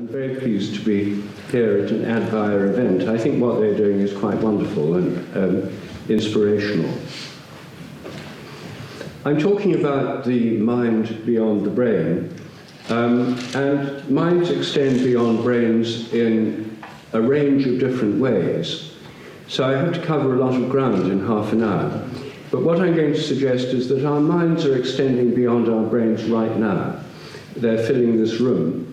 I'm very pleased to be here at an Advaya event. I think what they're doing is quite wonderful and inspirational. I'm talking about the mind beyond the brain, and minds extend beyond brains in a range of different ways. So I have to cover a lot of ground in half an hour. But what I'm going to suggest is that our minds are extending beyond our brains right now. They're filling this room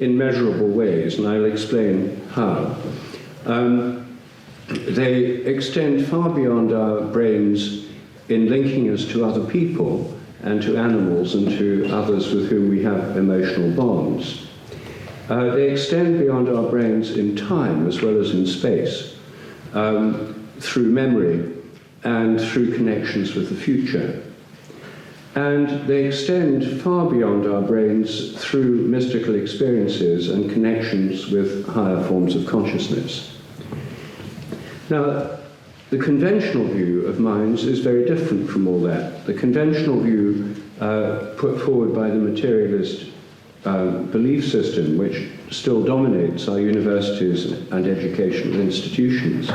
in measurable ways, and I'll explain how. They extend far beyond our brains in linking us to other people and to animals and to others with whom we have emotional bonds. They extend beyond our brains in time as well as in space, through memory and through connections with the future. And they extend far beyond our brains through mystical experiences and connections with higher forms of consciousness. Now, the conventional view of minds is very different from all that. The conventional view put forward by the materialist belief system, which still dominates our universities and educational institutions,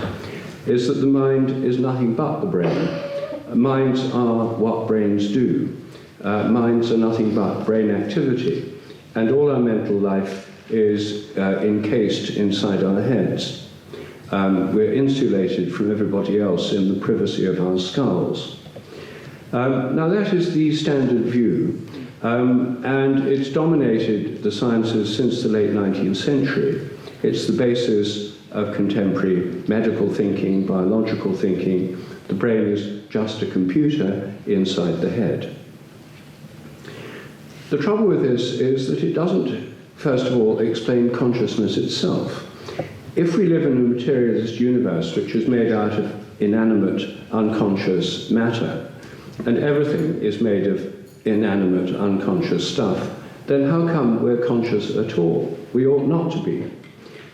is that the mind is nothing but the brain. Minds are what brains do. Minds are nothing but brain activity. And all our mental life is encased inside our heads. We're insulated from everybody else in the privacy of our skulls. Now that is the standard view, and it's dominated the sciences since the late 19th century. It's the basis of contemporary medical thinking, biological thinking. The brain is just a computer inside the head. The trouble with this is that it doesn't, first of all, explain consciousness itself. If we live in a materialist universe which is made out of inanimate, unconscious matter, and everything is made of inanimate, unconscious stuff, then how come we're conscious at all? We ought not to be.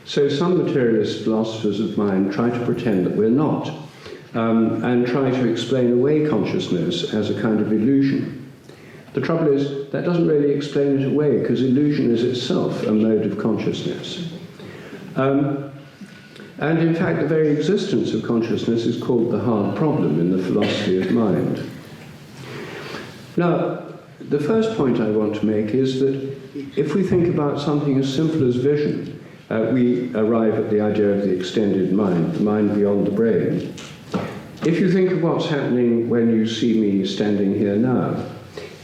So some materialist philosophers of mind try to pretend that we're not, and try to explain away consciousness as a kind of illusion. The trouble is, that doesn't really explain it away, because illusion is itself a mode of consciousness. And in fact, the very existence of consciousness is called the hard problem in the philosophy of mind. Now, the first point I want to make is that if we think about something as simple as vision, we arrive at the idea of the extended mind, the mind beyond the brain. If you think of what's happening when you see me standing here now,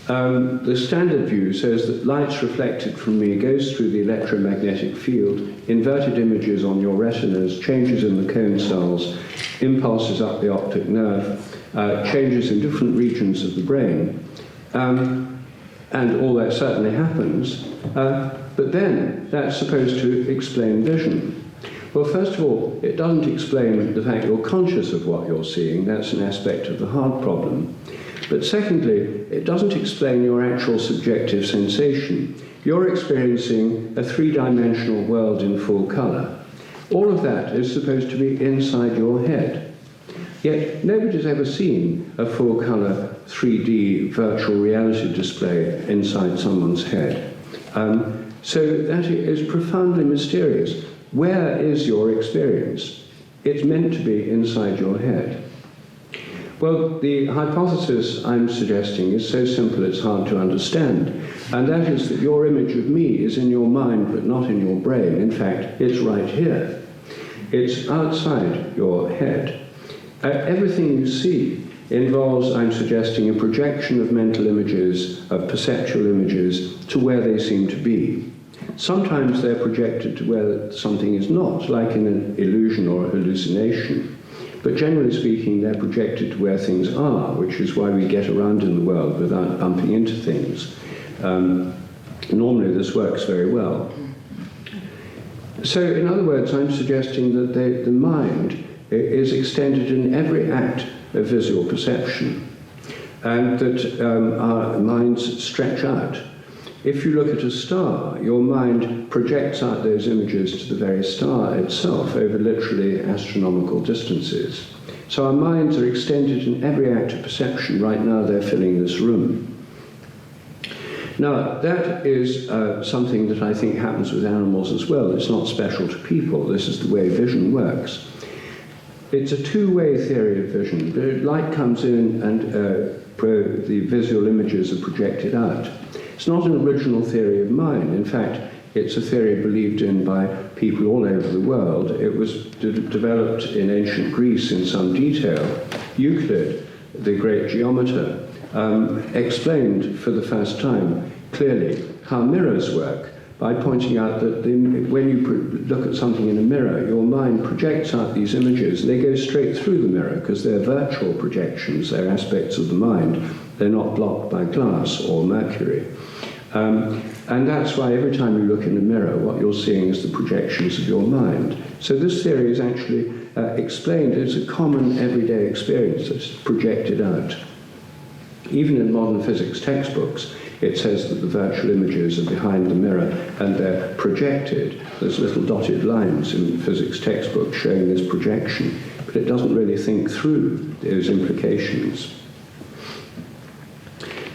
the standard view says that light reflected from me goes through the electromagnetic field, inverted images on your retinas, changes in the cone cells, impulses up the optic nerve, changes in different regions of the brain. And all that certainly happens, but then that's supposed to explain vision. Well, first of all, it doesn't explain the fact you're conscious of what you're seeing. That's an aspect of the hard problem. But secondly, it doesn't explain your actual subjective sensation. You're experiencing a three-dimensional world in full colour. All of that is supposed to be inside your head. Yet nobody's ever seen a full-colour 3D virtual reality display inside someone's head. So that is profoundly mysterious. Where is your experience? It's meant to be inside your head. Well, the hypothesis I'm suggesting is so simple it's hard to understand, and that is that your image of me is in your mind but not in your brain. In fact, it's right here. It's outside your head. Everything you see involves, I'm suggesting, a projection of mental images, of perceptual images, to where they seem to be. Sometimes they're projected to where something is not, like in an illusion or a hallucination. But generally speaking, they're projected to where things are, which is why we get around in the world without bumping into things. Normally this works very well. So in other words, I'm suggesting that the mind is extended in every act of visual perception, and that our minds stretch out. If you look at a star, your mind projects out those images to the very star itself over literally astronomical distances. So our minds are extended in every act of perception. Right now they're filling this room. Now, that is something that I think happens with animals as well. It's not special to people. This is the way vision works. It's a two-way theory of vision. The light comes in and the visual images are projected out. It's not an original theory of mine. In fact, it's a theory believed in by people all over the world. It was developed in ancient Greece in some detail. Euclid, the great geometer, explained for the first time clearly how mirrors work by pointing out that when you look at something in a mirror, your mind projects out these images, and they go straight through the mirror because they're virtual projections, they're aspects of the mind, they're not blocked by glass or mercury. And that's why every time you look in a mirror, what you're seeing is the projections of your mind. So this theory is actually explained as a common everyday experience that's projected out. Even in modern physics textbooks, it says that the virtual images are behind the mirror and they're projected. There's little dotted lines in physics textbooks showing this projection, but it doesn't really think through those implications.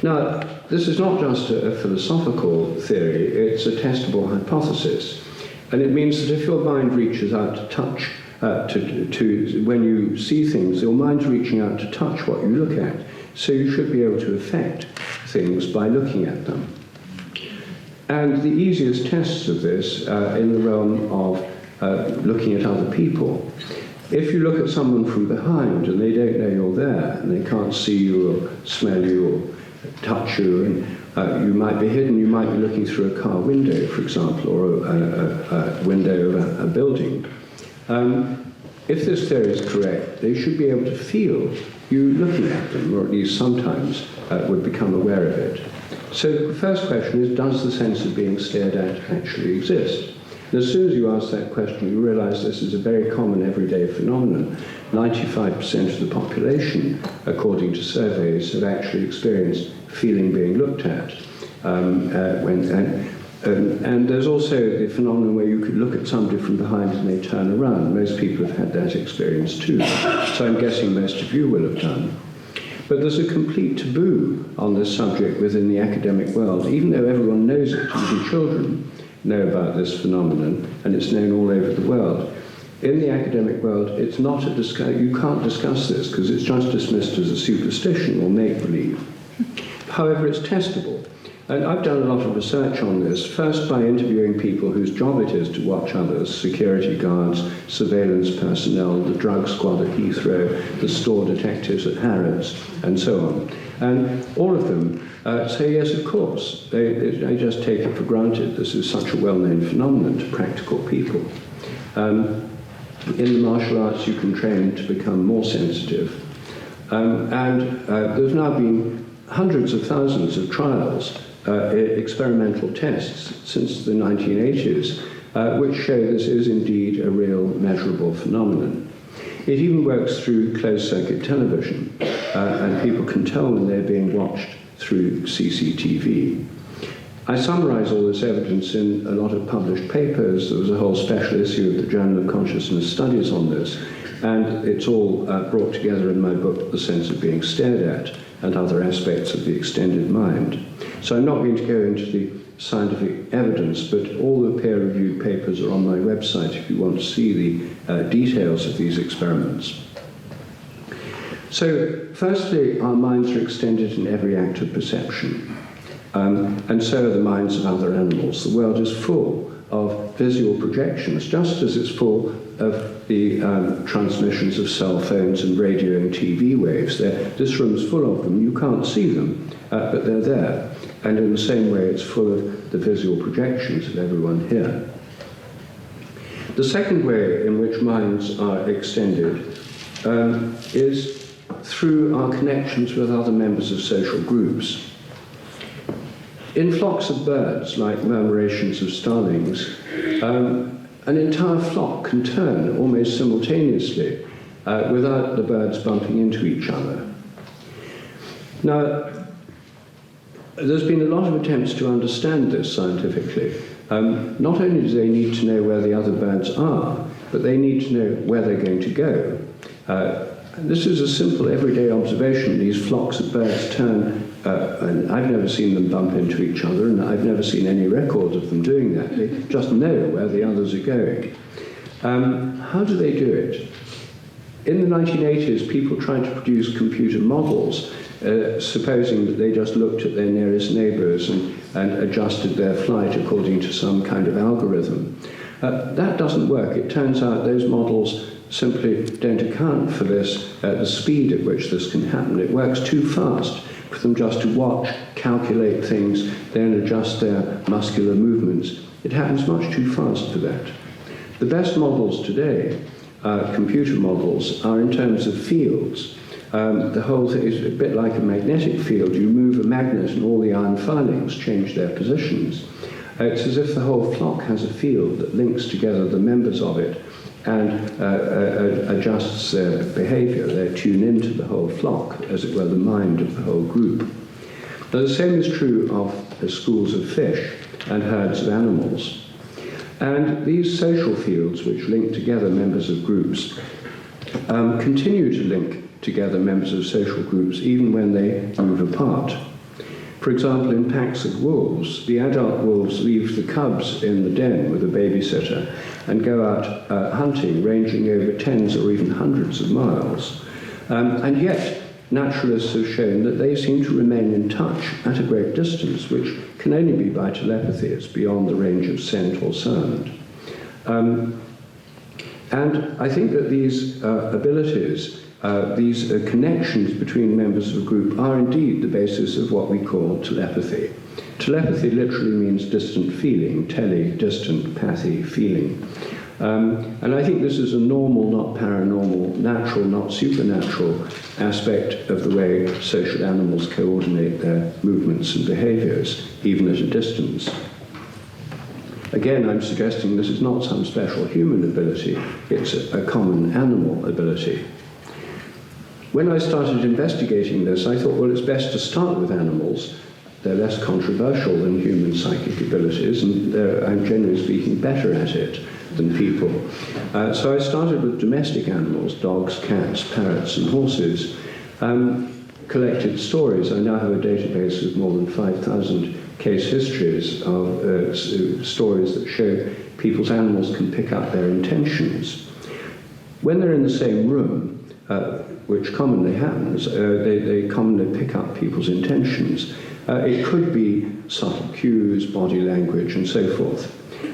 Now, this is not just a philosophical theory, it's a testable hypothesis. And it means that if your mind reaches out to touch, when you see things, your mind's reaching out to touch what you look at. So you should be able to affect things by looking at them. And the easiest tests of this in the realm of looking at other people. If you look at someone from behind and they don't know you're there, and they can't see you or smell you or touch you, and you might be hidden, you might be looking through a car window, for example, or a window of a building. If this theory is correct, they should be able to feel you looking at them, or at least sometimes would become aware of it. So the first question is, does the sense of being stared at actually exist? And as soon as you ask that question, you realize this is a very common everyday phenomenon. 95% of the population, according to surveys, have actually experienced feeling being looked at. And there's also the phenomenon where you could look at somebody from behind and they turn around. Most people have had that experience too. So I'm guessing most of you will have done. But there's a complete taboo on this subject within the academic world, even though everyone knows it, even children know about this phenomenon, and it's known all over the world. In the academic world, it's not a you can't discuss this because it's just dismissed as a superstition or make-believe. However, it's testable. And I've done a lot of research on this, first by interviewing people whose job it is to watch others, security guards, surveillance personnel, the drug squad at Heathrow, the store detectives at Harrods, and so on. And all of them say, yes, of course. They just take it for granted. This is such a well-known phenomenon to practical people. In the martial arts, you can train to become more sensitive. There's now been hundreds of thousands of trials, experimental tests since the 1980s, which show this is indeed a real measurable phenomenon. It even works through closed-circuit television, and people can tell when they're being watched through CCTV. I summarize all this evidence in a lot of published papers. There was a whole special issue of the Journal of Consciousness Studies on this, and it's all brought together in my book, The Sense of Being Stared At, and Other Aspects of the Extended Mind. So I'm not going to go into the scientific evidence, but all the peer-reviewed papers are on my website if you want to see the details of these experiments. So, firstly, our minds are extended in every act of perception, and so are the minds of other animals. The world is full of visual projections, just as it's full of the transmissions of cell phones and radio and TV waves. This room's full of them. You can't see them, but they're there. And in the same way, it's full of the visual projections of everyone here. The second way in which minds are extended is through our connections with other members of social groups. In flocks of birds, like murmurations of starlings, an entire flock can turn almost simultaneously without the birds bumping into each other. Now, there's been a lot of attempts to understand this scientifically. Not only do they need to know where the other birds are, but they need to know where they're going to go. This is a simple everyday observation. These flocks of birds turn and I've never seen them bump into each other, and I've never seen any record of them doing that. They just know where the others are going. How do they do it? In the 1980s, people tried to produce computer models, supposing that they just looked at their nearest neighbours and adjusted their flight according to some kind of algorithm. That doesn't work. It turns out those models simply don't account for this, the speed at which this can happen. It works too fast for them just to watch, calculate things, then adjust their muscular movements. It happens much too fast for that. The best models today, computer models, are in terms of fields. The whole thing is a bit like a magnetic field. You move a magnet and all the iron filings change their positions. It's as if the whole flock has a field that links together the members of it and adjusts their behavior. They tune into the whole flock, as it were, the mind of the whole group. Now, the same is true of schools of fish and herds of animals. And these social fields, which link together members of groups, continue to link together members of social groups even when they move apart. For example, in packs of wolves, the adult wolves leave the cubs in the den with a babysitter and go out hunting, ranging over tens or even hundreds of miles. And yet, naturalists have shown that they seem to remain in touch at a great distance, which can only be by telepathy. It's beyond the range of scent or sound. And I think that these abilities, these connections between members of a group are indeed the basis of what we call telepathy. Telepathy literally means distant feeling, tele, distant, pathy, feeling. And I think this is a normal, not paranormal, natural, not supernatural aspect of the way social animals coordinate their movements and behaviors, even at a distance. Again, I'm suggesting this is not some special human ability, it's a common animal ability. When I started investigating this, I thought, well, it's best to start with animals. They're less controversial than human psychic abilities, and I'm generally speaking better at it than people. So I started with domestic animals, dogs, cats, parrots, and horses, collected stories. I now have a database of more than 5,000 case histories of stories that show people's animals can pick up their intentions. When they're in the same room, which commonly happens, they commonly pick up people's intentions. It could be subtle cues, body language, and so forth.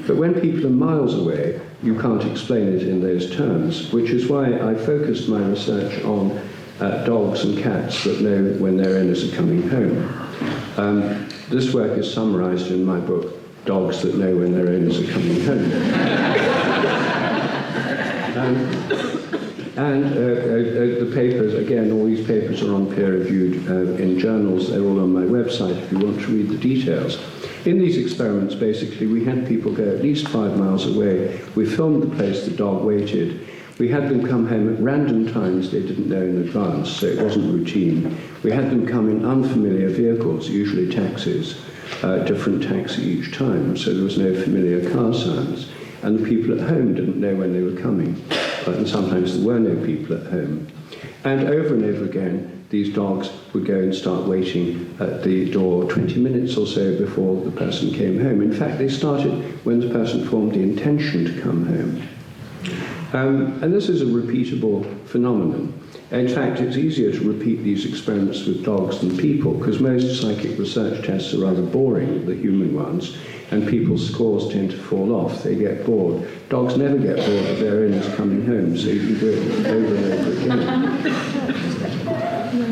But when people are miles away, you can't explain it in those terms, which is why I focused my research on dogs and cats that know when their owners are coming home. This work is summarized in my book, Dogs That Know When Their Owners Are Coming Home. The papers, again, all these papers are on peer-reviewed in journals. They're all on my website if you want to read the details. In these experiments, basically, we had people go at least 5 miles away. We filmed the place the dog waited. We had them come home at random times they didn't know in advance, so it wasn't routine. We had them come in unfamiliar vehicles, usually taxis, different taxi each time, so there was no familiar car sounds. And the people at home didn't know when they were coming, and sometimes there were no people at home. And over again, these dogs would go and start waiting at the door 20 minutes or so before the person came home. In fact, they started when the person formed the intention to come home. And this is a repeatable phenomenon. In fact, it's easier to repeat these experiments with dogs than people, because most psychic research tests are rather boring, the human ones, and people's scores tend to fall off. They get bored. Dogs never get bored of their owners coming home, so you can do it over and over again.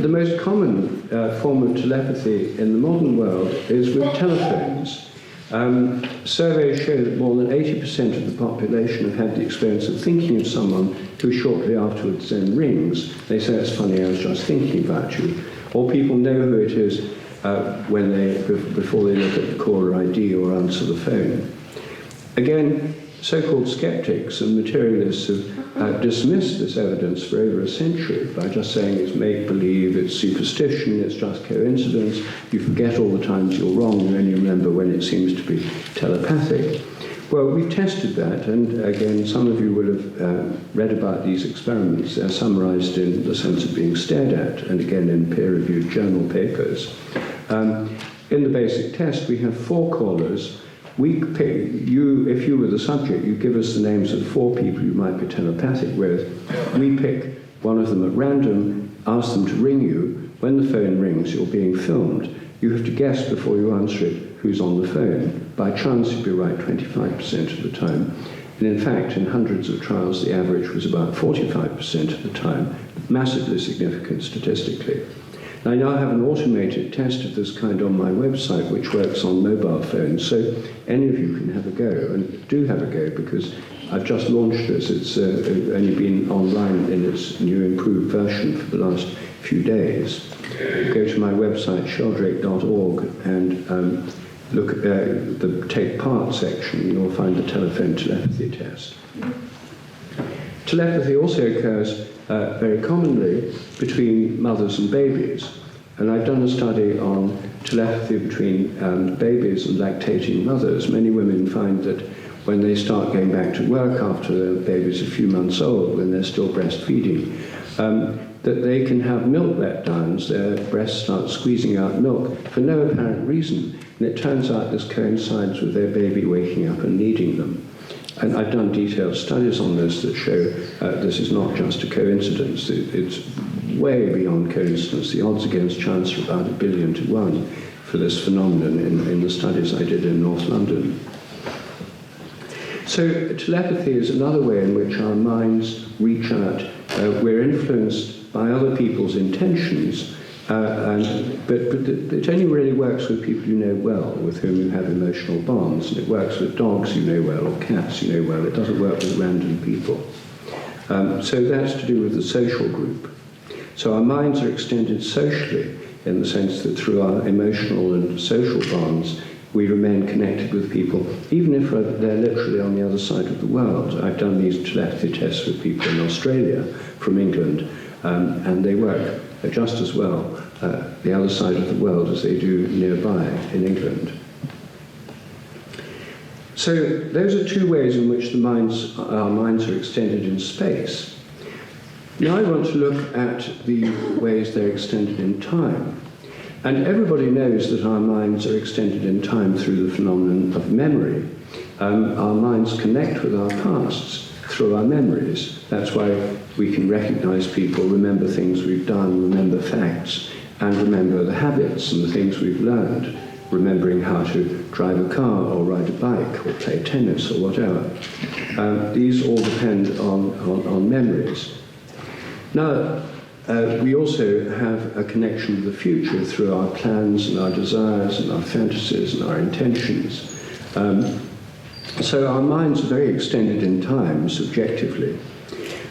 The most common form of telepathy in the modern world is with telephones. Surveys show that more than 80% of the population have had the experience of thinking of someone who shortly afterwards then rings. They say, it's funny, I was just thinking about you. Or people know who it is before they look at the caller ID or answer the phone. Again, so-called skeptics and materialists have dismissed this evidence for over a century by just saying it's make-believe, it's superstition, it's just coincidence, you forget all the times you're wrong, you only remember when it seems to be telepathic. Well, we've tested that, and again, some of you will have read about these experiments. They're summarized in the sense of being stared at, and again in peer-reviewed journal papers. In the basic test, we have 4 callers. We pick you, if you were the subject, you give us the names of 4 people you might be telepathic with. We pick one of them at random, ask them to ring you. When the phone rings, you're being filmed. You have to guess before you answer it who's on the phone. By chance, you'd be right 25% of the time. And in fact, in hundreds of trials, the average was about 45% of the time, massively significant statistically. I now have an automated test of this kind on my website, which works on mobile phones, so any of you can have a go, and do have a go, because I've just launched this. It's only been online in its new improved version for the last few days. Go to my website, sheldrake.org, and look at the Take Part section. You'll find the telephone telepathy test. Telepathy also occurs very commonly between mothers and babies. And I've done a study on telepathy between babies and lactating mothers. Many women find that when they start going back to work after their baby's a few months old, when they're still breastfeeding, that they can have milk letdowns. Their breasts start squeezing out milk for no apparent reason. And it turns out this coincides with their baby waking up and needing them. And I've done detailed studies on this that show this is not just a coincidence. It's way beyond coincidence. The odds against chance are about 1 billion to 1 for this phenomenon in the studies I did in North London. So telepathy is another way in which our minds reach out. We're influenced by other people's intentions, but it only really works with people you know well, with whom you have emotional bonds. And it works with dogs you know well, or cats you know well. It doesn't work with random people. So that's to do with the social group. So our minds are extended socially, in the sense that through our emotional and social bonds, we remain connected with people, even if they're literally on the other side of the world. I've done these telepathy tests with people in Australia from England, and they work just as well the other side of the world as they do nearby in England. So those are 2 ways in which our minds are extended in space. Now I want to look at the ways they're extended in time. And everybody knows that our minds are extended in time through the phenomenon of memory. Our minds connect with our pasts through our memories. That's why we can recognize people, remember things we've done, remember facts, and remember the habits and the things we've learned, remembering how to drive a car or ride a bike or play tennis or whatever. These all depend on memories. Now, we also have a connection with the future through our plans and our desires and our fantasies and our intentions. So our minds are very extended in time, subjectively.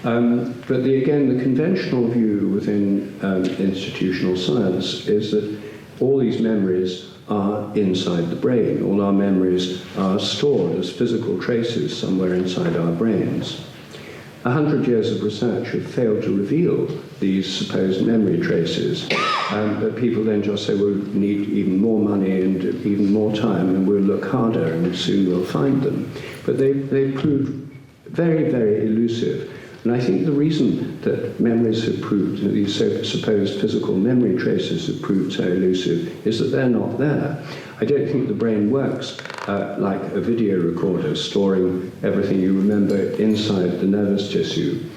But again, the conventional view within institutional science is that all these memories are inside the brain. All our memories are stored as physical traces somewhere inside our brains. 100 years of research have failed to reveal these supposed memory traces, but people then just say, well, we need even more money and even more time, and we'll look harder and soon we'll find them. But they've proved very, very elusive. And I think the reason that memories have proved, these supposed physical memory traces have proved so elusive, is that they're not there. I don't think the brain works like a video recorder, storing everything you remember inside the nervous tissue.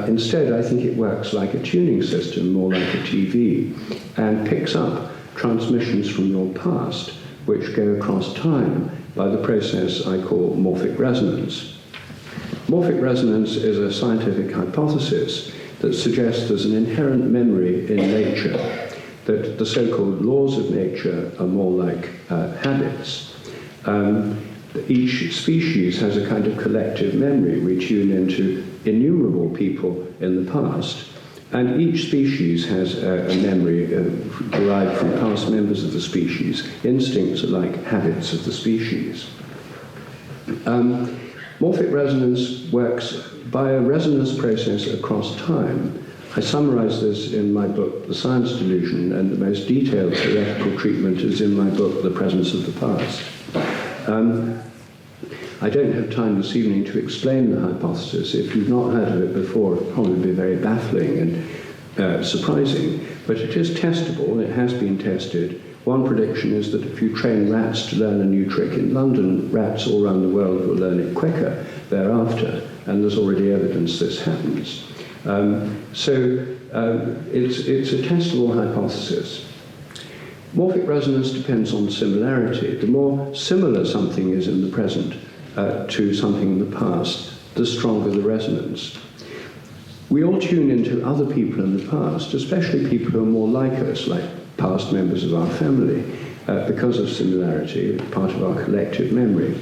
Instead, I think it works like a tuning system, more like a TV, and picks up transmissions from your past, which go across time by the process I call morphic resonance. Morphic resonance is a scientific hypothesis that suggests there's an inherent memory in nature, that the so-called laws of nature are more like habits. Each species has a kind of collective memory. We tune into innumerable people in the past, and each species has a memory derived from past members of the species. Instincts are like habits of the species. Morphic resonance works by a resonance process across time. I summarize this in my book, The Science Delusion, and the most detailed theoretical treatment is in my book, The Presence of the Past. I don't have time this evening to explain the hypothesis. If you've not heard of it before, it'll probably be very baffling and surprising, but it is testable, it has been tested. One prediction is that if you train rats to learn a new trick in London, rats all around the world will learn it quicker thereafter, and there's already evidence this happens. It's a testable hypothesis. Morphic resonance depends on similarity. The more similar something is in the present to something in the past, the stronger the resonance. We all tune into other people in the past, especially people who are more like us, like past members of our family, because of similarity, part of our collective memory.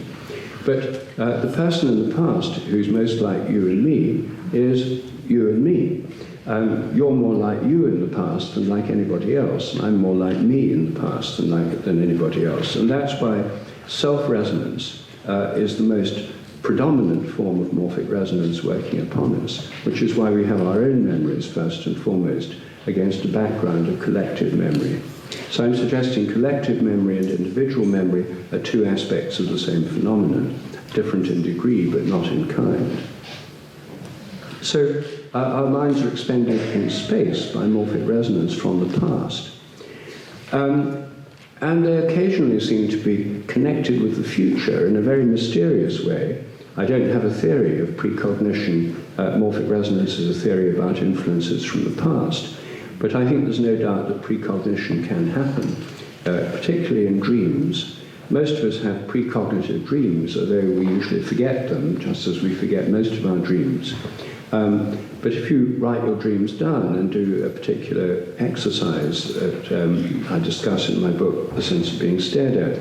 But the person in the past who's most like you and me is you and me. You're more like you in the past than like anybody else. I'm more like me in the past than anybody else. And that's why self-resonance is the most predominant form of morphic resonance working upon us, which is why we have our own memories first and foremost against a background of collective memory. So I'm suggesting collective memory and individual memory are two aspects of the same phenomenon, different in degree but not in kind. So our minds are expanded in space by morphic resonance from the past. And they occasionally seem to be connected with the future in a very mysterious way. I don't have a theory of precognition. Morphic resonance is a theory about influences from the past. But I think there's no doubt that precognition can happen, particularly in dreams. Most of us have precognitive dreams, although we usually forget them, just as we forget most of our dreams. But if you write your dreams down and do a particular exercise that I discuss in my book, The Sense of Being Stared At,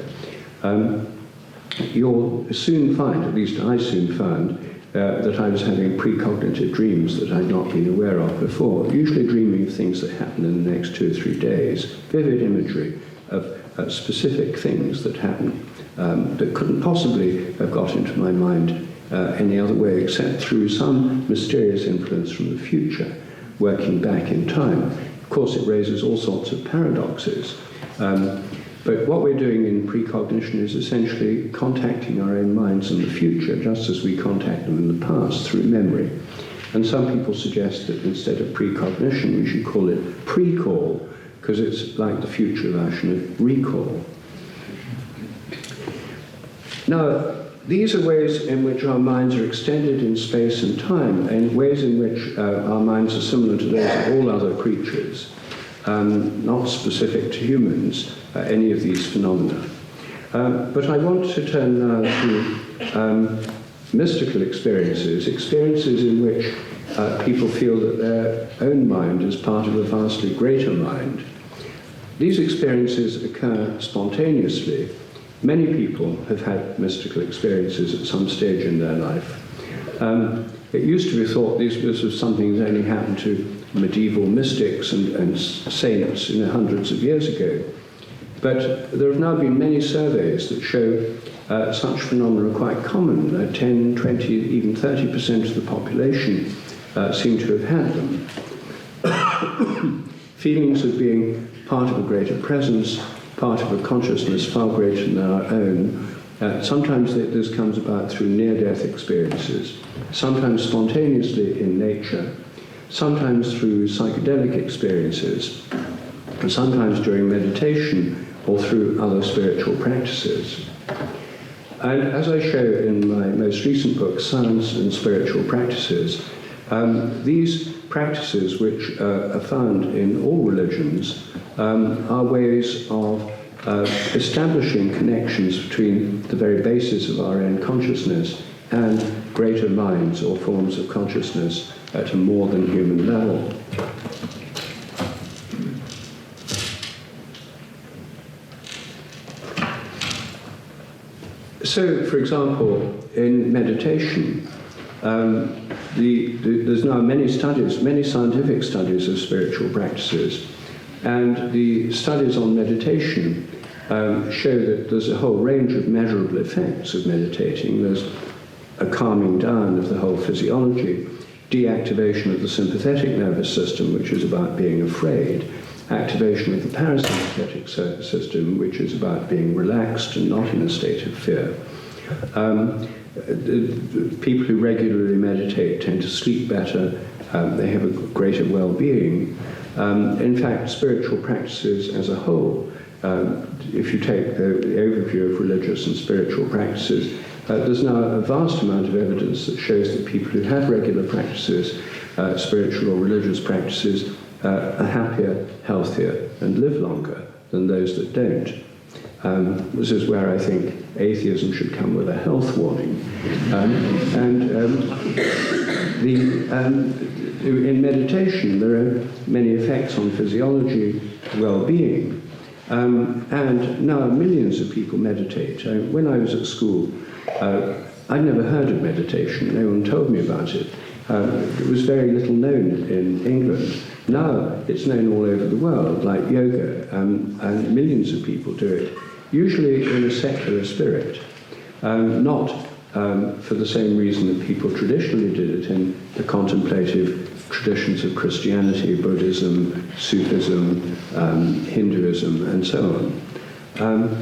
you'll soon find, at least I soon found, that I was having precognitive dreams that I'd not been aware of before, usually dreaming of things that happen in the next 2 or 3 days, vivid imagery of specific things that happen that couldn't possibly have got into my mind any other way except through some mysterious influence from the future, working back in time. Of course, it raises all sorts of paradoxes. But what we're doing in precognition is essentially contacting our own minds in the future, just as we contact them in the past through memory. And some people suggest that instead of precognition, we should call it pre-call, because it's like the future version of recall. Now, these are ways in which our minds are extended in space and time, and ways in which our minds are similar to those of all other creatures, not specific to humans, any of these phenomena. But I want to turn now to mystical experiences in which people feel that their own mind is part of a vastly greater mind. These experiences occur spontaneously. Many people have had mystical experiences at some stage in their life. It used to be thought this was something that only happened to medieval mystics and saints hundreds of years ago. But there have now been many surveys that show such phenomena are quite common. 10, 20, even 30% of the population seem to have had them. Feelings of being part of a greater presence, part of a consciousness far greater than our own. Sometimes this comes about through near-death experiences, sometimes spontaneously in nature, sometimes through psychedelic experiences, and sometimes during meditation or through other spiritual practices. And as I show in my most recent book, Science and Spiritual Practices, these practices, which are found in all religions, are ways of establishing connections between the very basis of our own consciousness and greater minds or forms of consciousness at a more than human level. So, for example, in meditation, there's now many scientific studies of spiritual practices, and the studies on meditation show that there's a whole range of measurable effects of meditating. There's a calming down of the whole physiology, deactivation of the sympathetic nervous system, which is about being afraid, activation of the parasympathetic system, which is about being relaxed and not in a state of fear. People who regularly meditate tend to sleep better, they have a greater well-being. In fact, spiritual practices as a whole, if you take the overview of religious and spiritual practices, there's now a vast amount of evidence that shows that people who have regular practices, spiritual or religious practices, are happier, healthier, and live longer than those that don't. This is where I think atheism should come with a health warning. In meditation, there are many effects on physiology, well-being, and now millions of people meditate. When I was at school, I'd never heard of meditation. No one told me about it. It was very little known in England. Now it's known all over the world, like yoga, and millions of people do it, usually in a secular spirit, not for the same reason that people traditionally did it in the contemplative traditions of Christianity, Buddhism, Sufism, Hinduism, and so on.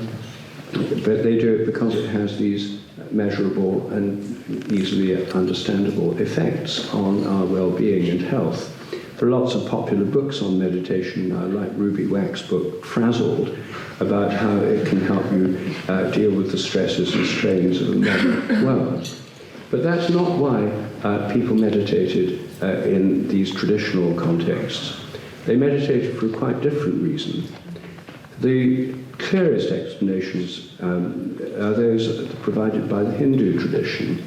But they do it because it has these measurable and easily understandable effects on our well-being and health. There are lots of popular books on meditation now, like Ruby Wack's book, Frazzled, about how it can help you deal with the stresses and strains of the modern world. But that's not why people meditated in these traditional contexts. They meditated for a quite different reason. The clearest explanations are those provided by the Hindu tradition.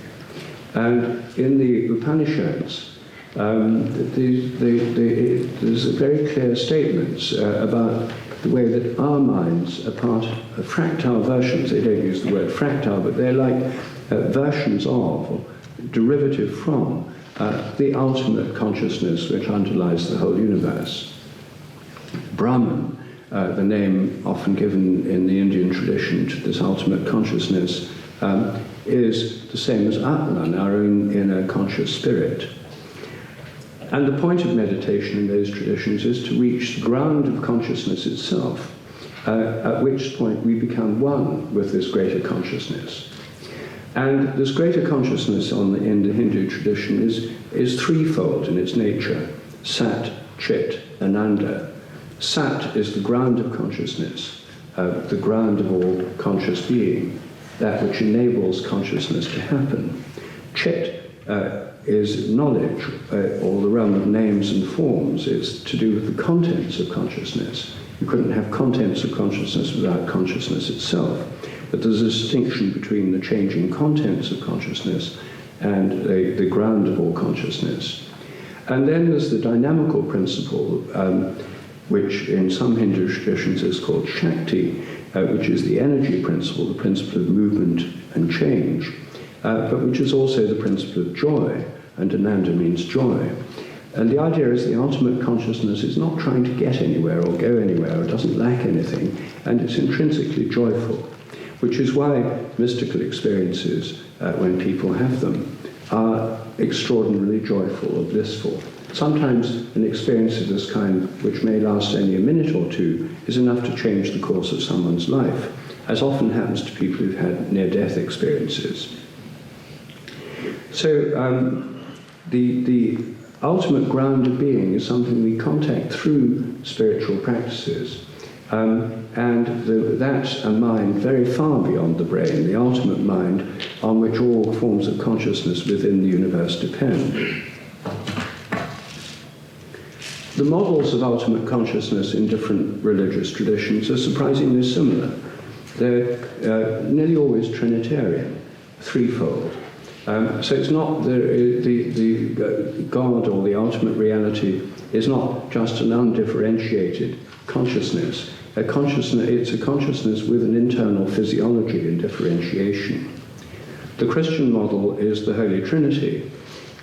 And in the Upanishads, there's a very clear statements about the way that our minds are part of fractal versions. They don't use the word fractal, but they're like versions of, or derivative from, the ultimate consciousness which underlies the whole universe. Brahman, the name often given in the Indian tradition to this ultimate consciousness, is the same as Atman, our own inner conscious spirit. And the point of meditation in those traditions is to reach the ground of consciousness itself, at which point we become one with this greater consciousness. And this greater consciousness in the Hindu tradition is threefold in its nature: Sat, Chit, Ananda. Sat is the ground of consciousness, the ground of all conscious being, that which enables consciousness to happen. Chit is knowledge, or the realm of names and forms. It's to do with the contents of consciousness. You couldn't have contents of consciousness without consciousness itself. But there's a distinction between the changing contents of consciousness and the ground of all consciousness. And then there's the dynamical principle, which in some Hindu traditions is called Shakti, which is the energy principle, the principle of movement and change, but which is also the principle of joy, and Ananda means joy. And the idea is the ultimate consciousness is not trying to get anywhere or go anywhere, or doesn't lack anything, and it's intrinsically joyful, which is why mystical experiences, when people have them, are extraordinarily joyful or blissful. Sometimes an experience of this kind, which may last only a minute or two, is enough to change the course of someone's life, as often happens to people who've had near-death experiences. So the ultimate ground of being is something we contact through spiritual practices. That's a mind very far beyond the brain, the ultimate mind on which all forms of consciousness within the universe depend. The models of ultimate consciousness in different religious traditions are surprisingly similar. They're nearly always Trinitarian, threefold. So it's not the God or the ultimate reality is not just an undifferentiated consciousness. It's a consciousness with an internal physiology and differentiation. The Christian model is the Holy Trinity,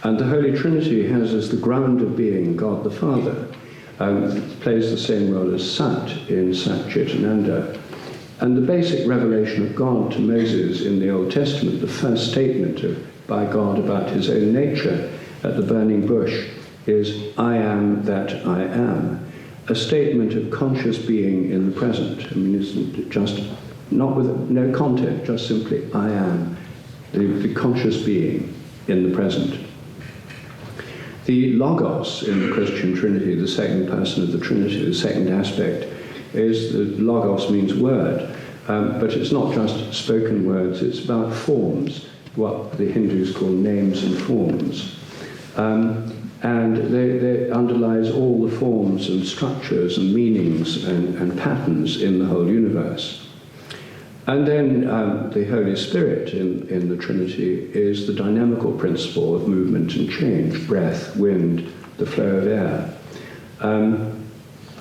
and the Holy Trinity has as the ground of being God the Father, plays the same role as Sat in Sat, Chit, Ananda. And the basic revelation of God to Moses in the Old Testament, the first statement by God about his own nature at the burning bush, is, "I am that I am." A statement of conscious being in the present. I mean, it's just not with no content, just simply, I am. the conscious being in the present. The Logos in the Christian Trinity, the second person of the Trinity, the second aspect, is that Logos means word, but it's not just spoken words, it's about forms, what the Hindus call names and forms. And they underlies all the forms and structures and meanings and patterns in the whole universe. And then the Holy Spirit in the Trinity is the dynamical principle of movement and change, breath, wind, the flow of air.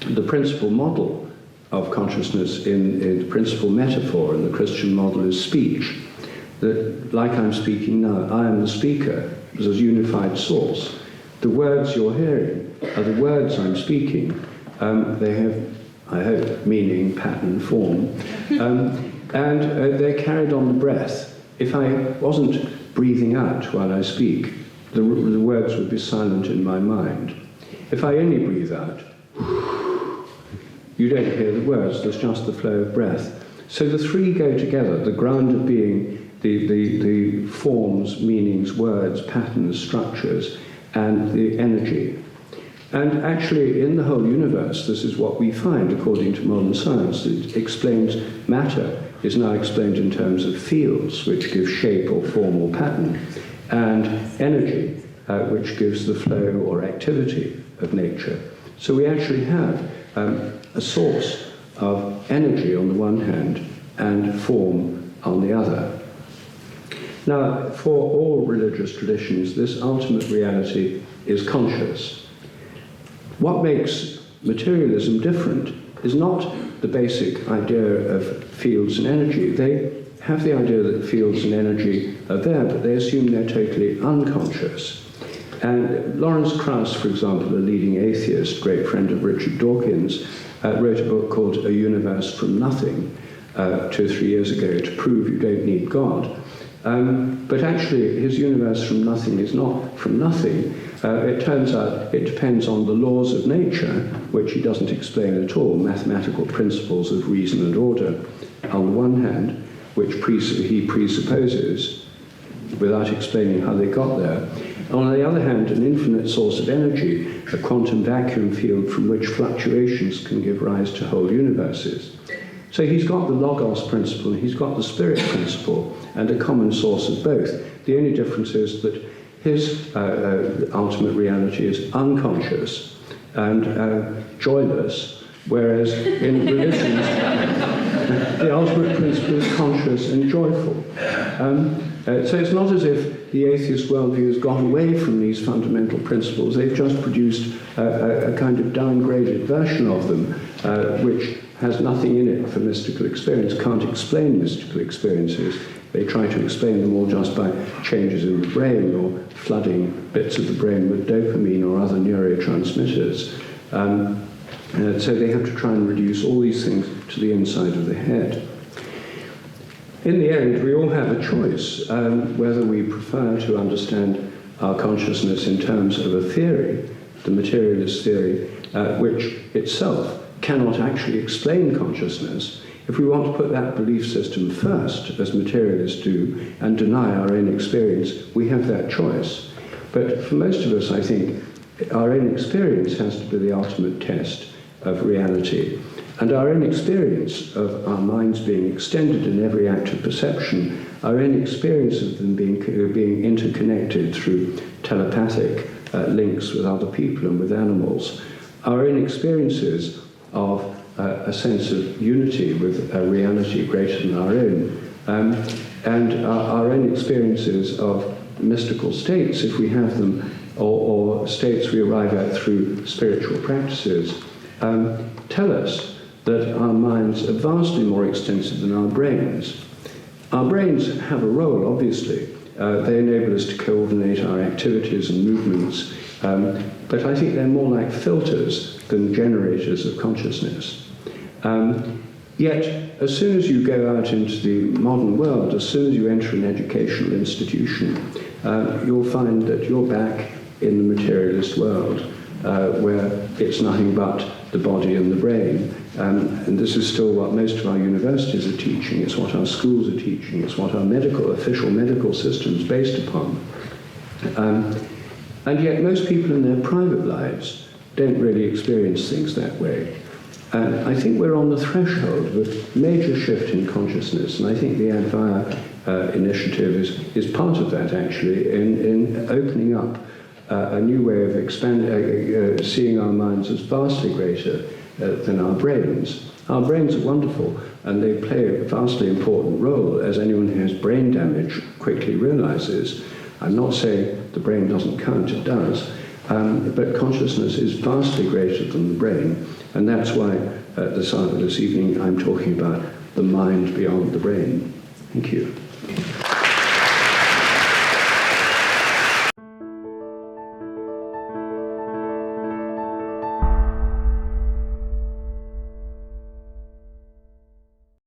The principal model of consciousness in the principal metaphor in the Christian model is speech. That, like I'm speaking now, I am the speaker as a unified source. The words you're hearing are the words I'm speaking. They have, I hope, meaning, pattern, form. And they're carried on the breath. If I wasn't breathing out while I speak, the words would be silent in my mind. If I only breathe out, you don't hear the words, there's just the flow of breath. So the three go together, the ground of being, the forms, meanings, words, patterns, structures, and the energy. And actually, in the whole universe, this is what we find, according to modern science. It explains matter is now explained in terms of fields, which give shape or form or pattern, and energy, which gives the flow or activity of nature. So we actually have a source of energy on the one hand and form on the other. Now, for all religious traditions, this ultimate reality is conscious. What makes materialism different is not the basic idea of fields and energy. They have the idea that fields and energy are there, but they assume they're totally unconscious. And Lawrence Krauss, for example, a leading atheist, great friend of Richard Dawkins, wrote a book called A Universe from Nothing 2 or 3 years ago to prove you don't need God. But actually, his universe from nothing is not from nothing. It turns out it depends on the laws of nature, which he doesn't explain at all, mathematical principles of reason and order, on the one hand, which he presupposes, without explaining how they got there. On the other hand, an infinite source of energy, a quantum vacuum field from which fluctuations can give rise to whole universes. So he's got the Logos principle, he's got the Spirit principle, and a common source of both. The only difference is that his ultimate reality is unconscious and joyless, whereas in religions, the ultimate principle is conscious and joyful. So it's not as if the atheist worldview has got away from these fundamental principles. They've just produced a kind of downgraded version of them, which has nothing in it for mystical experience, can't explain mystical experiences. They try to explain them all just by changes in the brain or flooding bits of the brain with dopamine or other neurotransmitters. So they have to try and reduce all these things to the inside of the head. In the end, we all have a choice whether we prefer to understand our consciousness in terms of a theory, the materialist theory, which itself cannot actually explain consciousness. If we want to put that belief system first, as materialists do, and deny our own experience, we have that choice. But for most of us, I think, our own experience has to be the ultimate test of reality. And our own experience of our minds being extended in every act of perception, our own experience of them being interconnected through telepathic links with other people and with animals, our own experiences of a sense of unity with a reality greater than our own, and our own experiences of mystical states, if we have them, or states we arrive at through spiritual practices, tell us that our minds are vastly more extensive than our brains. Our brains have a role, obviously. They enable us to coordinate our activities and movements, but I think they're more like filters than generators of consciousness. Yet, as soon as you go out into the modern world, as soon as you enter an educational institution, you'll find that you're back in the materialist world, where it's nothing but the body and the brain, And this is still what most of our universities are teaching. It's what our schools are teaching. It's what our official medical system is based upon. And yet most people in their private lives don't really experience things that way. And I think we're on the threshold of a major shift in consciousness, and I think the Advaya initiative is part of that, actually, in opening up a new way of seeing our minds as vastly greater than our brains. Our brains are wonderful, and they play a vastly important role, as anyone who has brain damage quickly realizes. I'm not saying the brain doesn't count, it does, but consciousness is vastly greater than the brain, and that's why this evening I'm talking about the mind beyond the brain. Thank you.